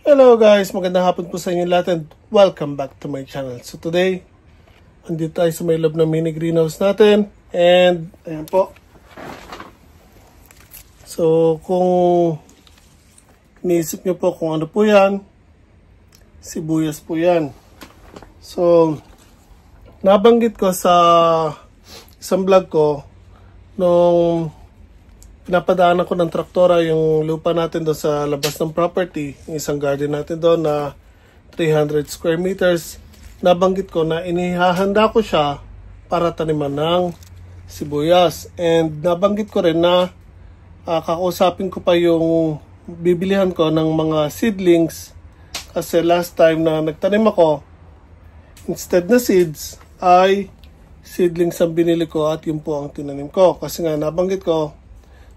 Hello guys, magandang hapon po sa inyo lahat and welcome back to my channel. So today, andito tayo sa may loob ng mini greenhouse natin and ayan po. So kung iniisip nyo po kung ano po yan, sibuyas po yan. So nabanggit ko sa isang vlog ko nung pinapadaanan ko ng traktora yung lupa natin doon sa labas ng property, yung isang garden natin doon na 300 square meters. Nabanggit ko na inihahanda ko siya para taniman ng sibuyas. And nabanggit ko rin na kakausapin ko pa yung bibilihan ko ng mga seedlings. Kasi last time na nagtanim ako, instead na seeds, ay seedlings ang binili ko at yun po ang tinanim ko. Kasi nga nabanggit ko,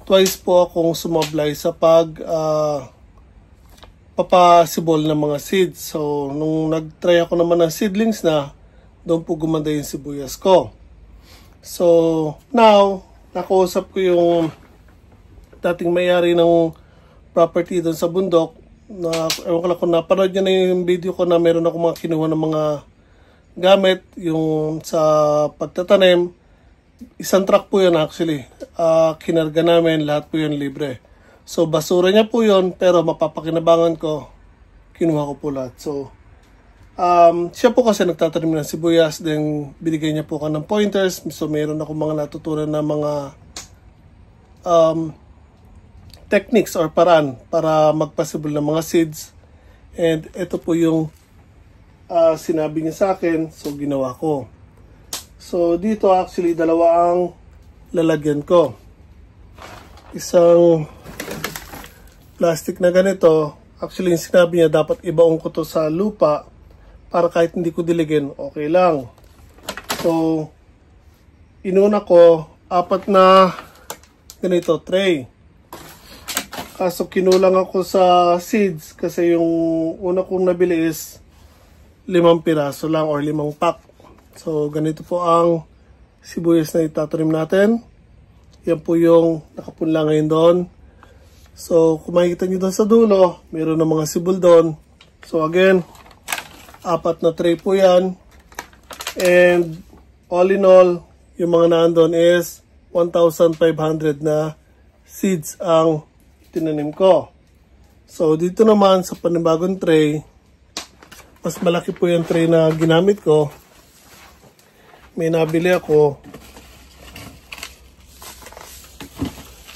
twice po akong sumablay sa papasibol ng mga seeds. So, nung nag-try ako naman ng seedlings na, doon po gumanda yung sibuyas ko. So, now, nakausap ko yung dating may-ari ng property doon sa bundok. Ewan ko lang kung napanood niya na yung video ko na meron ako mga kinuha ng mga gamit, yung sa pagtatanim. Isang truck po yun actually. Kinarga namin, lahat po yun libre. So basura niya po yun, pero mapapakinabangan ko, kinuha ko po lahat. So siya po kasi nagtatanim ng sibuyas, then binigay niya po ako ng pointers. So meron ako mga natutunan na mga techniques or paraan para magpasibol ng mga seeds. And ito po yung sinabi niya sa akin, so ginawa ko. So, dito actually, dalawa ang lalagyan ko. Isang plastic na ganito. Actually, yung sinabi niya, dapat ibaong ko to sa lupa para kahit hindi ko diligin, okay lang. So, inuna ko, 4 na ganito, tray. Kaso, kinulang ako sa seeds kasi yung una kong nabili is 5 piraso lang or 5 pack. So, ganito po ang sibuyas na itatanim natin. Yan po yung nakapunla ngayon doon. So, kung makikita nyo doon sa dulo, mayroon ng mga sibol doon. So, again, 4 na tray po yan. And, all in all, yung mga nandun is 1,500 na seeds ang tinanim ko. So, dito naman sa panibagong tray, mas malaki po yung tray na ginamit ko. May nabili ako.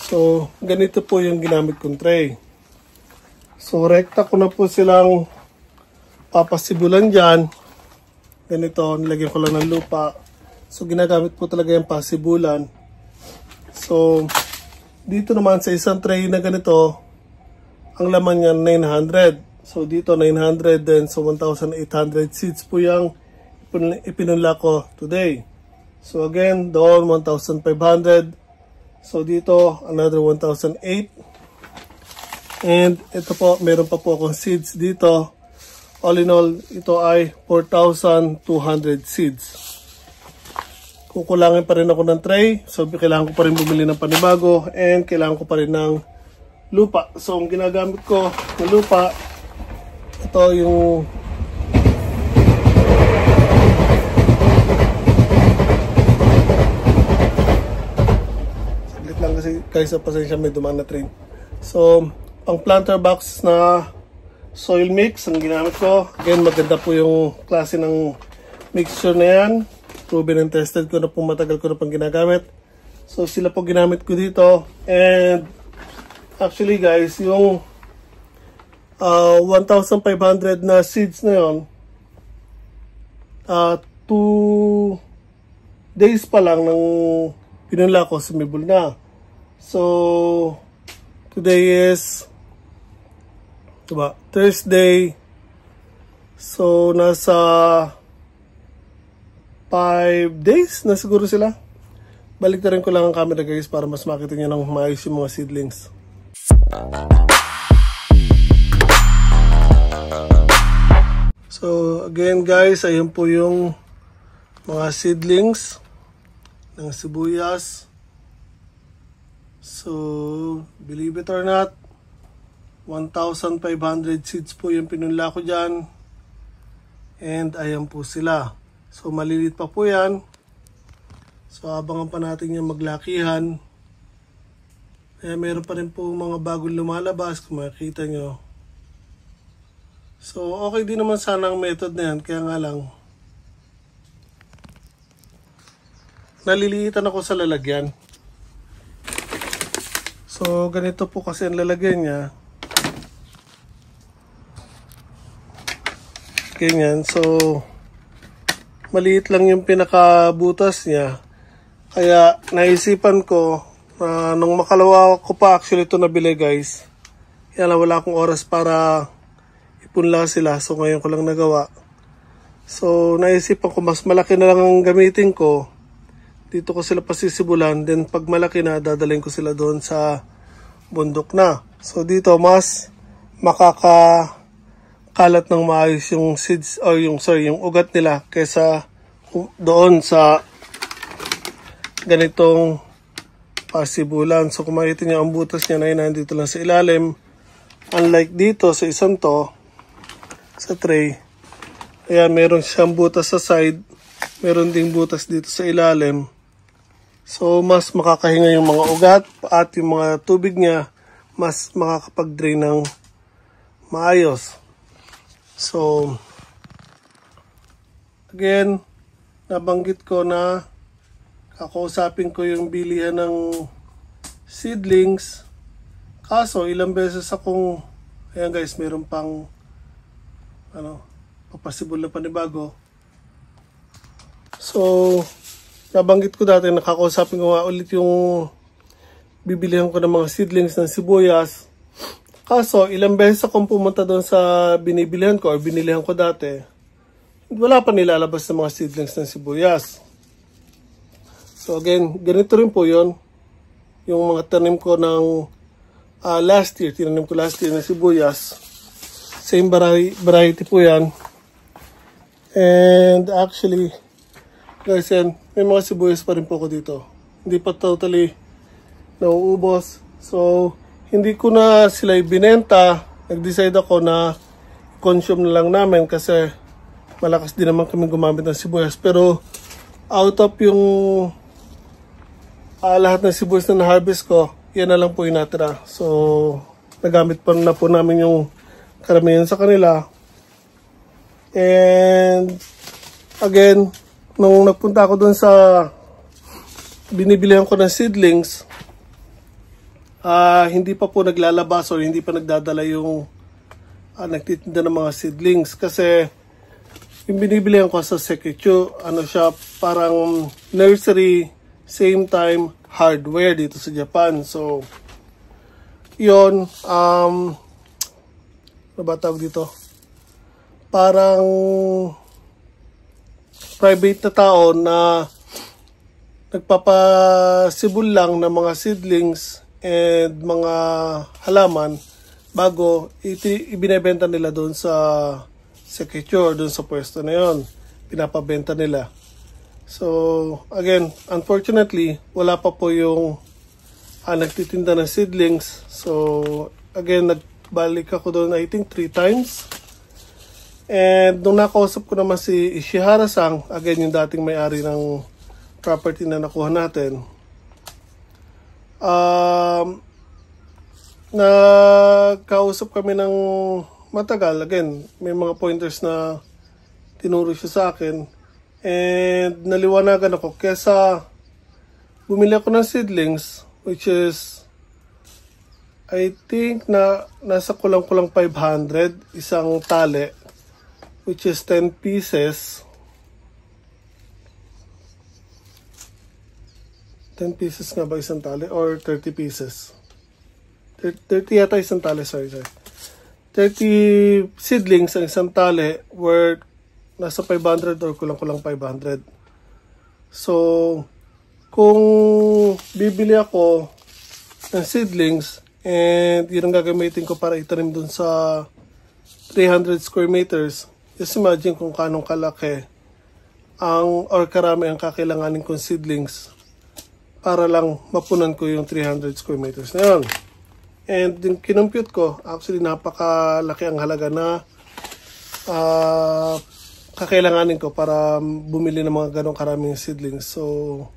So, ganito po yung ginamit kong tray. So, rekta ko na po silang papasibulan dyan. Ganito, nilagyan ko lang ng lupa. So, ginagamit po talaga yung pasibulan. So, dito naman sa isang tray na ganito, ang laman niya 900. So, dito 900 din. So, 1,800 seeds po yung ipinunla ko today. So again, doon 1,500. So dito, another 1,008. And ito po, meron pa po akong seeds dito. All in all, ito ay 4,200 seeds. Kukulangin pa rin ako ng tray. So kailangan ko pa rin bumili ng panibago. And kailangan ko pa rin ng lupa. So ang ginagamit ko ng lupa, ito yung kasi guys, pasensya, may dumaan na train. So, pang planter box na soil mix ang ginamit ko. Again, maganda po yung klase ng mixture na yan. Proven and tested ko na po, matagal ko na pang ginagamit. So, sila po ginamit ko dito. And, actually guys, yung 1,500 na seeds na yun, 2 days pa lang nang pinunla ko, sumibol na. So, today is Thursday. So, nasa 5 days na siguro sila. Balik na rin ko lang ang camera guys para mas makita nyo ng maayos yung mga seedlings. So, again guys, ayun po yung mga seedlings ng sibuyas. So, believe it or not, 1,500 seeds po yung pinunla ko dyan. And ayan po sila. So malilit pa po yan. So abangan pa natin yung maglakihan. Kaya meron pa rin po mga bagong lumalabas kung makikita nyo. So okay din naman sana ang method na yan. Kaya nga lang, naliliitan ako sa lalagyan. So ganito po kasi ang lalagyan niya. Ganyan. So maliit lang yung pinakabutas niya. Kaya naisipan ko na nung makalawa ko pa actually ito nabili guys. Kaya lang wala akong oras para ipunla sila. So ngayon ko lang nagawa. So naisipan ko mas malaki na lang ang gamitin ko. Dito ko sila pasisibulan. Then pag malaki na dadalhin ko sila doon sa bundok na. So dito mas makakalat ng maayos yung seeds o yung ugat nila kaysa doon sa ganitong pasibulan. So kung makikita nyo ang butas niya na nandito lang sa ilalim. Unlike dito sa isang to, sa tray. Ayan, meron siyang butas sa side. Meron ding butas dito sa ilalim. So mas makakahinga yung mga ugat at yung mga tubig niya mas makakapag-drain ng maayos. So again, nabanggit ko na kakausapin ko yung bilihan ng seedlings. Kaso ilang beses akong, ayan guys, meron pang papasibol na panibago. So nabanggit ko dati, nakakausapin ko nga ulit yung bibilihan ko ng mga seedlings ng sibuyas. Kaso ilang beses akong pumunta doon sa binibilihan ko or binilihan ko dati, wala pa nilalabas ng mga seedlings ng sibuyas. So again, ganito rin po yon. Yung mga tanim ko ng last year, tinanim ko last year na sibuyas. Same variety po yan. And actually, guys, yan, may mga sibuyas pa rin po ako dito. Hindi pa totally nauubos. So, hindi ko na sila ibinenta. Nag-decide ako na consume na lang namin kasi malakas din naman kami gumamit ng sibuyas. Pero, out of yung lahat ng sibuyas na na-harvest ko, yan na lang po yung natira. So, nagamit pa na po namin yung karamihan sa kanila. And, again, nung nagpunta ako doon sa binibilihan ko ng seedlings, hindi pa po naglalabas o hindi pa nagdadala yung nagtitinda ng mga seedlings. Kasi yung binibilihan ko sa Sekichu, siya parang nursery, same time hardware dito sa Japan. So, yun, ano ba tawag dito? Parang private na tao na nagpapasibol lang ng mga seedlings and mga halaman bago ibinebenta nila doon sa Sekichu, doon sa pwesto na yon, pinapabenta nila. So again, unfortunately wala pa po yung nagtitinda ng seedlings. So again, nagbalik ako doon I think 3 times. And nung nakausap ko naman si Ishihara-san, again yung dating may-ari ng property na nakuha natin, nakausap kami ng matagal. Again, may mga pointers na tinuro siya sa akin. And naliwanagan ako. Kesa bumili ako ng seedlings, which is I think na nasa kulang-kulang 500 isang tali, which is 10 pieces. 10 pieces nga ba isang tali? Or 30 pieces? 30 yata isang tali, sorry. 30 seedlings ang isang tali worth nasa 500 or kulang-kulang 500. So, kung bibili ako ng seedlings and yun ang gagamitin ko para itanim dun sa 300 square meters, just imagine kung kanong kalaki or karami ang kakailanganin kong seedlings para lang mapunan ko yung 300 square meters na yun. And yung kinompute ko, actually napakalaki ang halaga na kakailanganin ko para bumili ng mga ganong karaming seedlings. So,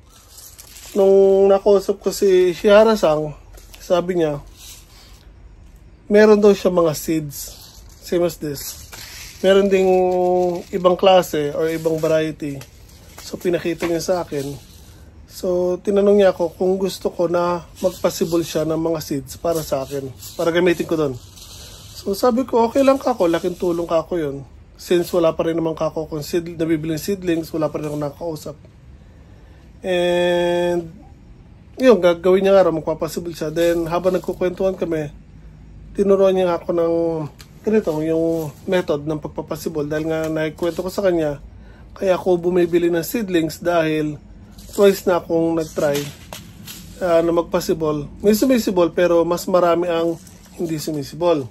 nung nakausap ko si Ishihara-san, sabi niya, meron daw siya mga seeds, same as this. Meron ding ibang klase or ibang variety. So, pinakita niya sa akin. So, tinanong niya ako kung gusto ko na magpasibol siya ng mga seeds para sa akin, para gamitin ko doon. So, sabi ko, okay lang kako, laking tulong kako yun. Since wala pa rin naman kako kung nabibiling seedlings, wala pa rin ako nakakausap. And, yun, gagawin niya nga, magpapasibol siya. Then, habang nagkukwentuhan kami, tinuruan niya ako ng ganito, yung method ng pagpapasibol. Dahil nga, naikwento ko sa kanya, kaya ako bumibili ng seedlings dahil twice na akong nag-try na magpasibol. May sumisibol pero mas marami ang hindi sumisibol.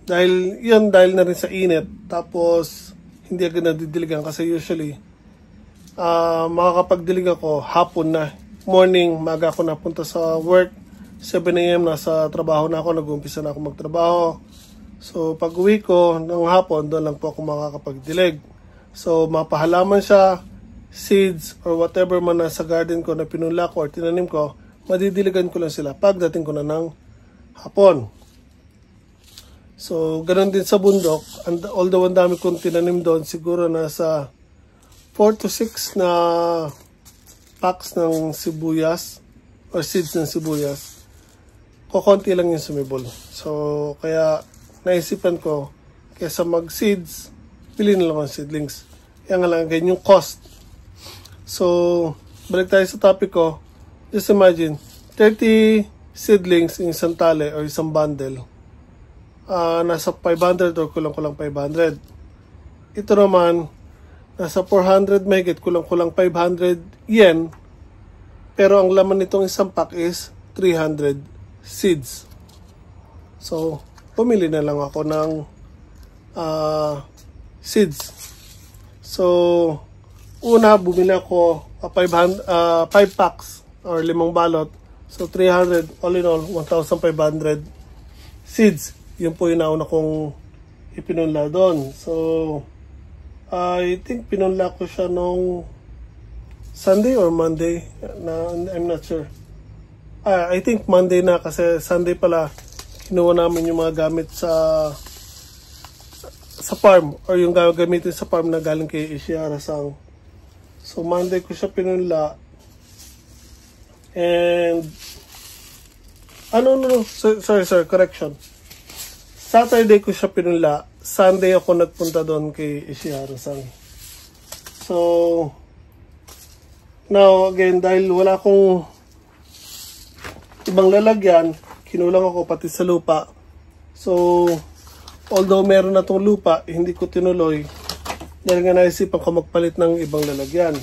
Dahil na rin sa init. Tapos hindi agad nadidiligan kasi usually makakapagdilig ako hapon na. Morning, maga ako napunta sa work. 7 AM nasa trabaho na ako, nag-uumpisa na ako magtrabaho. So pag uwi ko ng hapon, doon lang po ako makakapagdilig. So mapahalaman siya, seeds or whatever man na sa garden ko na pinunla ko or tinanim ko, madidiligan ko lang sila pagdating ko na ng hapon. So, ganun din sa bundok. Although ang dami kong tinanim doon, siguro nasa 4 to 6 na packs ng sibuyas or seeds ng sibuyas. Kukunti lang yung sumibol. So, kaya naisipan ko, kaysa mag-seeds, pili na lang ang seedlings. Kaya nga lang, ganyan yung cost. So, balik tayo sa topic ko. Just imagine, 30 seedlings in isang tali or isang bundle. Nasa 500 or kulang-kulang 500. Ito naman, nasa 400 megit, kulang-kulang 500 yen. Pero ang laman nitong isang pack is 300 seeds. So, pumili na lang ako ng seeds. So, una, bumili ako 5 packs or 5 balot. So, 300, all in all, 1,500 seeds. Yun po yung nauna kong ipinunla doon. So, I think pinunla ko siya nung Sunday or Monday. I'm not sure. I think Monday na kasi Sunday pala kinuha namin yung mga gamit sa farm or yung gagamitin sa farm na galing kay Ishihara-san. So, Monday ko siya pinunla. And, sorry, correction. Saturday ko siya pinunla. Sunday ako nagpunta doon kay Ishihara-san. So, now, again, dahil wala akong ibang lalagyan, kinulang ako pati sa lupa. So, although meron na tong lupa, hindi ko tinuloy. Dahil nga naisipan ko magpalit ng ibang lalagyan.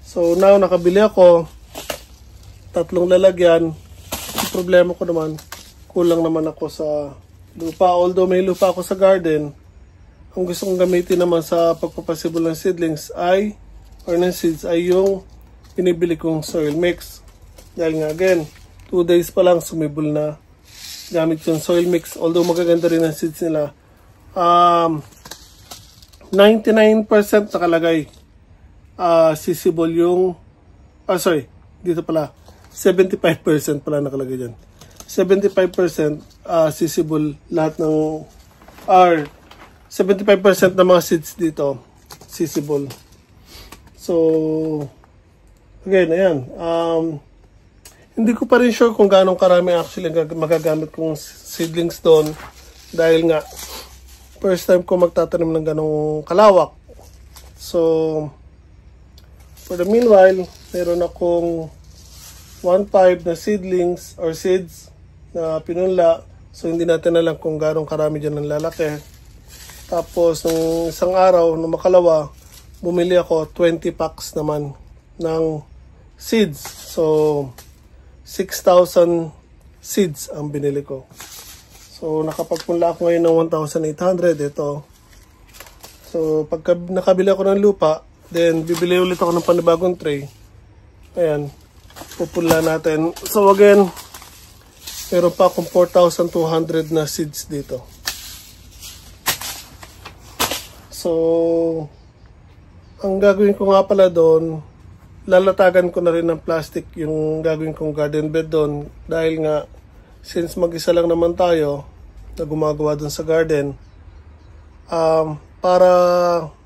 So, now, nakabili ako 3 lalagyan. Ang problema ko naman, kulang naman ako sa lupa. Although may lupa ako sa garden, ang gusto kong gamitin naman sa pagpapasibol ng seedlings ay, or ng seeds, ay yung pinibili kong soil mix. Dahil nga, again, 2 days pa lang sumibol na gamit yung soil mix. Although magaganda rin ang seeds nila. 99% nakalagay sisibol yung dito pala 75% pala nakalagay dyan. 75% sisibol lahat ng 75% ng mga seeds dito sisibol. So again, ayan, hindi ko pa rin sure kung gaano karami actually magagamit kong seedlings doon dahil nga first time ko magtatanim ng ganong kalawak. So, for the meanwhile, meron akong 1.5 na seedlings or seeds na pinunla. So, hindi natin alam kung gano'ng karami dyan ng lalaki. Tapos, nung isang araw, nung makalawa, bumili ako 20 packs naman ng seeds. So, 6,000 seeds ang binili ko. So, nakapagpunla ako ngayon ng 1,800. Ito. So, pagka nakabili ako ng lupa, then bibili ulit ako ng panibagong tray. Ayan. Pupunla natin. So, again, meron pa akong 4,200 na seeds dito. So, ang gagawin ko nga pala doon, lalatagan ko na rin ng plastic yung gagawin kong garden bed doon. Dahil nga, since mag-isa lang naman tayo na gumagawa doon sa garden, para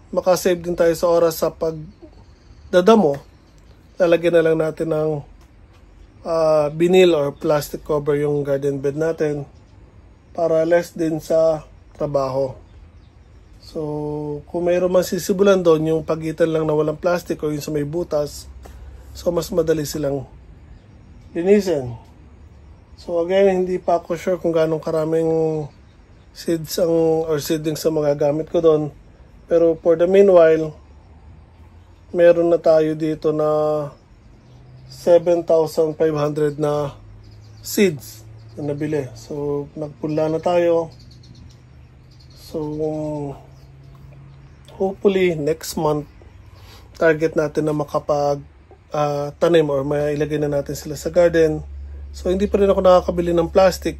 makasave din tayo sa oras sa pagdadamo, lalagyan na lang natin ng vinyl or plastic cover yung garden bed natin para less din sa trabaho. So, kung mayroon man sisibulan doon, yung pagitan lang na walang plastic o yung sa may butas, so mas madali silang linisin. So again, hindi pa ako sure kung gaano karaming seeds or seedlings sa mga gamit ko doon. Pero for the meanwhile, meron na tayo dito na 7,500 na seeds na nabili. So nagpunla na tayo. So hopefully next month, target natin na makapag tanim or may ilagay na natin sila sa garden. So hindi pa rin ako nakakabili ng plastic,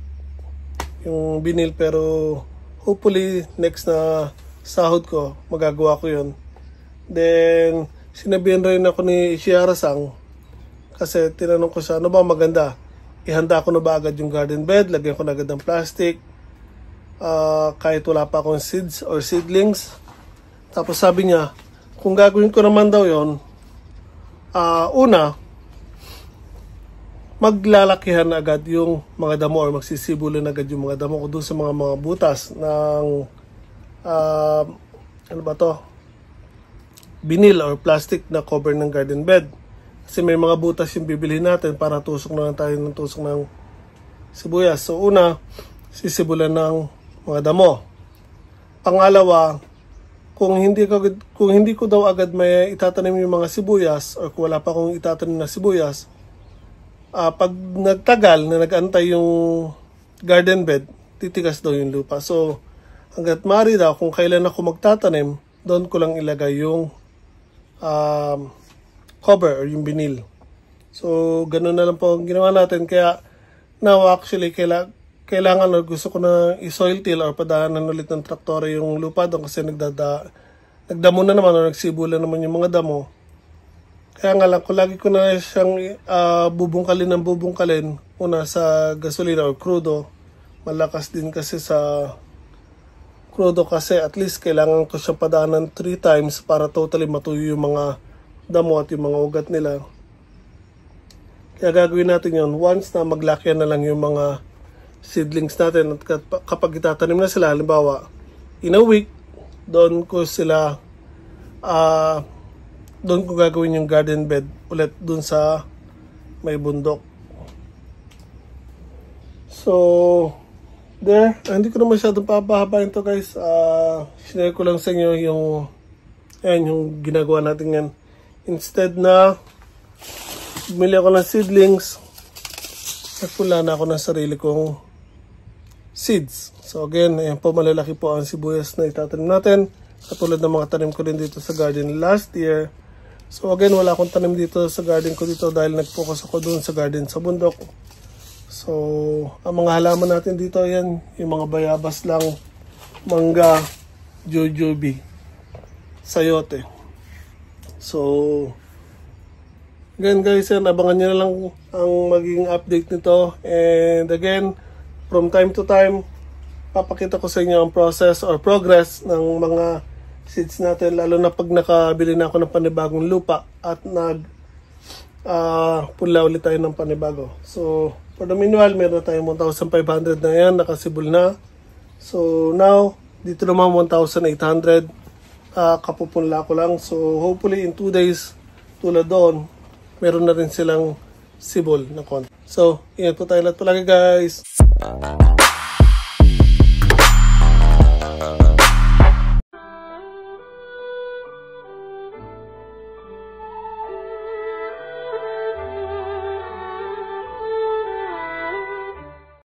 yung vinyl, pero hopefully next na sahod ko magagawa ko yun. Then sinabihan rin ako ni Shiara-san, kasi tinanong ko siya, ano ba maganda, ihanda ko na ba agad yung garden bed, lagyan ko na agad ng plastic kahit wala pa akong seeds or seedlings. Tapos sabi niya, kung gagawin ko naman daw yon, una, maglalakihan agad yung mga damo or magsisibulan agad yung mga damo ko doon sa mga butas ng ano ba to? Vinyl or plastic na cover ng garden bed. Kasi may mga butas yung bibilihin natin para tusok na lang tayo ng tusok ng sibuyas. So una, sisibulan ng mga damo. Pangalawa, kung hindi ko daw agad may itatanim yung mga sibuyas or kung wala pa akong itatanim na sibuyas, pag nagtagal na nag-antay yung garden bed, titigas daw yung lupa. So, hanggat maaari daw, kung kailan ako magtatanim, doon ko lang ilagay yung cover or yung vinyl. So, ganun na lang po ang ginawa natin. Kaya, now actually, kailangan or gusto ko na i-soil till or padaanan ulit ng traktor yung lupa doon kasi nagdamo na naman o nagsibulan naman yung mga damo. Kaya nga lang, kung lagi ko na siyang bubungkalin una sa gasolina or crudo, malakas din kasi sa crudo kasi at least kailangan ko siyang padaanan 3 times para totally matuyo yung mga damo at yung mga ugat nila. Kaya gagawin natin yun once na maglakyan na lang yung mga seedlings natin, at kapag itatanim na sila, halimbawa in a week, doon ko gagawin yung garden bed ulit doon sa may bundok. So there, hindi ko na masyadong papahabain to guys. Sinare ko lang sa inyo yung ginagawa natin yan. Instead na bumili ako ng seedlings, nagpula na ako ng sarili kong seeds. So again, ayan po, malalaki po ang sibuyas na itatanim natin. Katulad ng mga tanim ko din dito sa garden last year. So again, wala akong tanim dito sa garden ko dito dahil nag-focus ako doon sa garden sa bundok. So, ang mga halaman natin dito, ayan, yung mga bayabas lang, mangga, jojobi, sayote. So, again guys, yan, abangan nyo na lang ang maging update nito. And again, from time to time, papakita ko sa inyo ang process or progress ng mga seeds natin, lalo na pag nakabili na ako ng panibagong lupa at punla ulit tayo ng panibago. So, for the meanwhile, meron tayong 1,500 na yan, nakasibol na. So, now, dito naman 1,800, kapupunla ko lang. So, hopefully in 2 days, tulad doon, meron na rin silang sibol na konti. So, ingat po tayo lahat palagi guys.